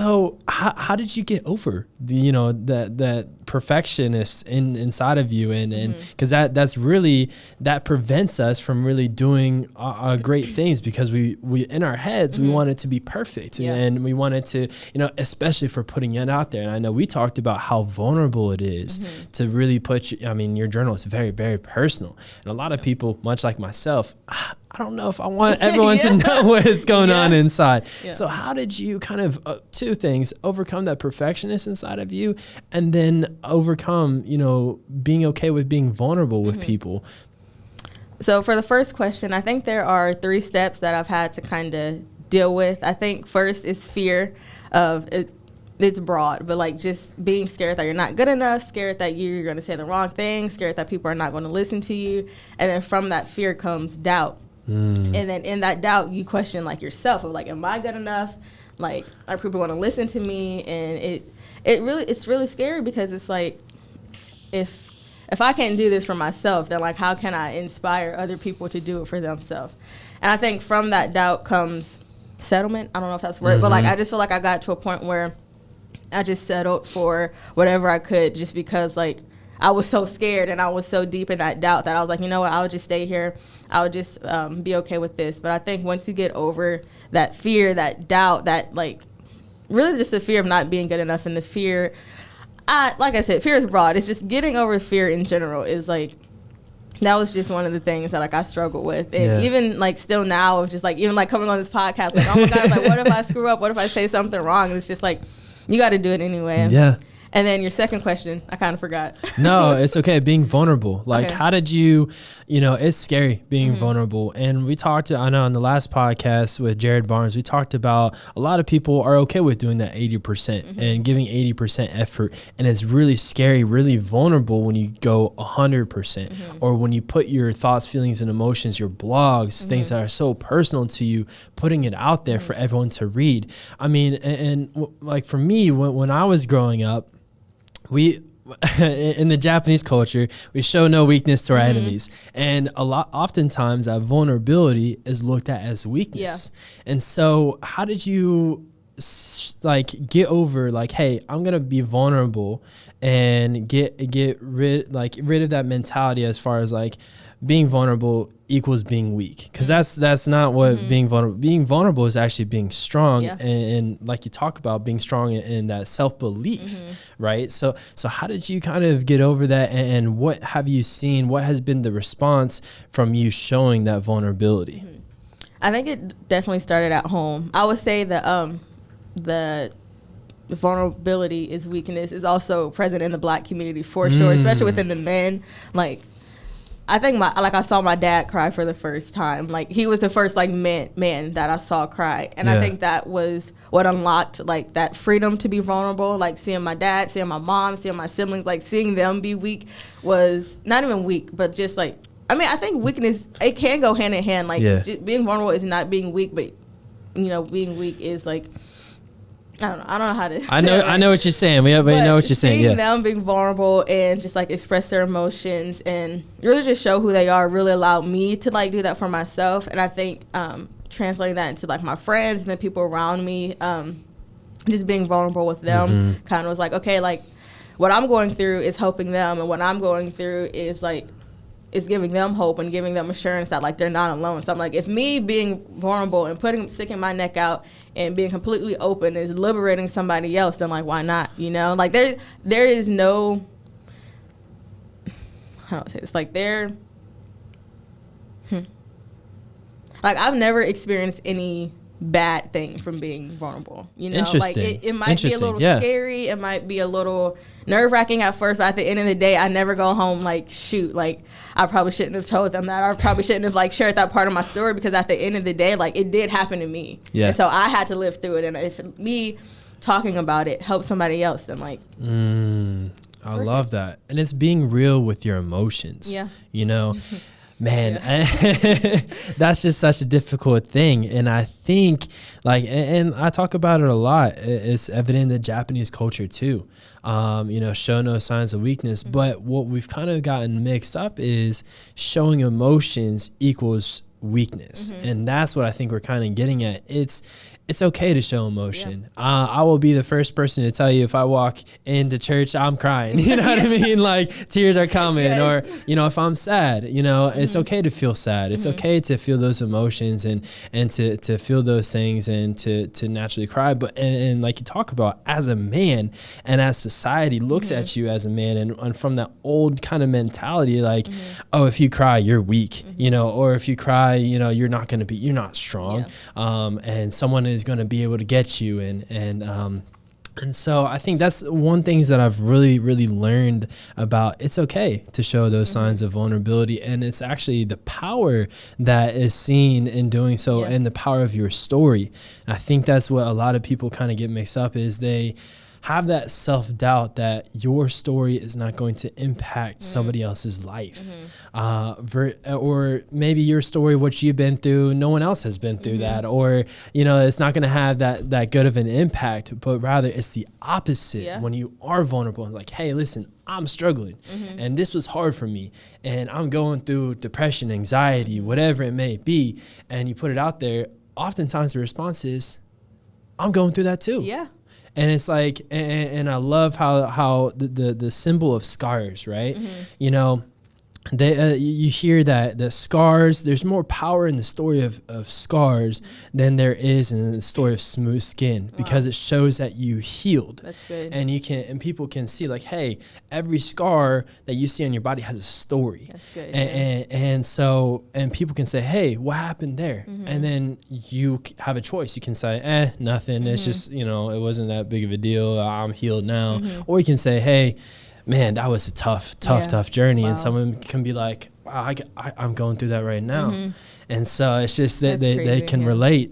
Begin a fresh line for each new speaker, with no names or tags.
So how did you get over that perfectionist inside of you, and because that's really, that prevents us from really doing great things, because we in our heads we want it to be perfect, and we want it to, especially for putting it out there. And I know we talked about how vulnerable it is to really put your journal is very, very personal, and a lot of people, much like myself, I don't know if I want everyone to know what's going on inside. So how did you kind of, two things, overcome that perfectionist inside of you, and then overcome, being okay with being vulnerable with people?
So for the first question, I think there are 3 steps that I've had to kind of deal with. I think first is fear of it. It's broad, but like just being scared that you're not good enough, scared that you're going to say the wrong thing, scared that people are not going to listen to you. And then from that fear comes doubt. And then in that doubt, you question like yourself of like, am I good enough? Like, are people going to listen to me? And it's really scary, because it's like, if I can't do this for myself, then like, how can I inspire other people to do it for themselves? And I think from that doubt comes settlement. I don't know if that's the word, but like, I just feel like I got to a point where I just settled for whatever I could, just because like I was so scared and I was so deep in that doubt that I was like, you know what, I'll just stay here. I'll just be okay with this. But I think once you get over that fear, that doubt, that like really just the fear of not being good enough, and the fear, like I said, fear is broad. It's just getting over fear in general is like, that was just one of the things that like I struggled with. And even like still now, of just like, even like coming on this podcast, like, oh my God, like what if I screw up? What if I say something wrong? And it's just like, you got to do it anyway. Yeah. And then your second question, I kind of forgot.
No, it's okay. Being vulnerable. Like, how did you, it's scary being vulnerable. And we talked, I know on the last podcast with Jared Barnes, we talked about a lot of people are okay with doing that 80% and giving 80% effort. And it's really scary, really vulnerable when you go 100% or when you put your thoughts, feelings, and emotions, your blogs, things that are so personal to you, putting it out there for everyone to read. I mean, and like for me, when I was growing up, we in the Japanese culture, we show no weakness to our enemies, and oftentimes that vulnerability is looked at as weakness. And so how did you like get over like, hey, I'm gonna be vulnerable, and get rid of that mentality as far as like being vulnerable equals being weak, because that's not what being vulnerable is. Actually being strong, and like you talk about being strong in that self-belief, right? So how did you kind of get over that, and what have you seen, what has been the response from you showing that vulnerability?
I think it definitely started at home. I would say that the vulnerability is weakness is also present in the Black community for sure, especially within the men. Like, I think I saw my dad cry for the first time. Like, he was the first like man that I saw cry, and I think that was what unlocked like that freedom to be vulnerable. Like seeing my dad, seeing my mom, seeing my siblings, like seeing them be weak was not even weak, but just like, I mean, I think weakness, it can go hand in hand. Like being vulnerable is not being weak, but being weak is like, I don't know how to.
I know what you're saying. We know what you're saying.
Seeing them being vulnerable and just like express their emotions and really just show who they are really allowed me to like do that for myself. And I think translating that into like my friends and the people around me, just being vulnerable with them kind of was like, okay, like what I'm going through is helping them, and what I'm going through is like, is giving them hope and giving them assurance that like they're not alone. So I'm like, if me being vulnerable and sticking my neck out and being completely open is liberating somebody else, then like, why not? Like there is no, how do I say this? Like like I've never experienced any bad thing from being vulnerable. Like it might be a little scary, it might be a little nerve-wracking at first, but at the end of the day, I never go home like, shoot, like I probably shouldn't have told them that, or I probably shouldn't have like shared that part of my story, because at the end of the day, like it did happen to me. And so I had to live through it, and if me talking about it helps somebody else, then like
I love that. And it's being real with your emotions. Man, that's just such a difficult thing. And I think like, and I talk about it a lot. It's evident in the Japanese culture too. Show no signs of weakness. But what we've kind of gotten mixed up is showing emotions equals weakness. And that's what I think we're kind of getting at. It's okay to show emotion. I will be the first person to tell you if I walk into church, I'm crying. You know what I mean? Like tears are coming, or, you know, if I'm sad, you know, it's okay to feel sad. It's okay to feel those emotions and to feel those things and to naturally cry. But, and like you talk about, as a man and as society looks at you as a man, and from that old kind of mentality, like, oh, if you cry, you're weak, you know, or if you cry, you know, you're not strong. And someone is going to be able to get you. And so I think that's one things that I've really learned about. It's okay to show those signs of vulnerability, and it's actually the power that is seen in doing so, and the power of your story. And I think that's what a lot of people kind of get mixed up, is they have that self-doubt that your story is not going to impact somebody else's life. Or maybe your story, what you've been through, no one else has been through that. Or, you know, it's not going to have that good of an impact, but rather it's the opposite. When you are vulnerable, like, hey, listen, I'm struggling and this was hard for me, and I'm going through depression, anxiety, whatever it may be, and you put it out there, oftentimes the response is, I'm going through that too. And it's like, and I love how the symbol of scars, right? You know, they you hear that the scars, there's more power in the story of scars than there is in the story of smooth skin, because it shows that you healed.
That's good.
And people can see, like, hey, every scar that you see on your body has a story.
That's good.
And people can say, hey, what happened there? And then you have a choice. You can say, nothing. It's just, you know, it wasn't that big of a deal. I'm healed now. Or you can say, hey, man, that was a tough journey. And someone can be like, wow, I'm going through that right now. And so it's just that they can relate.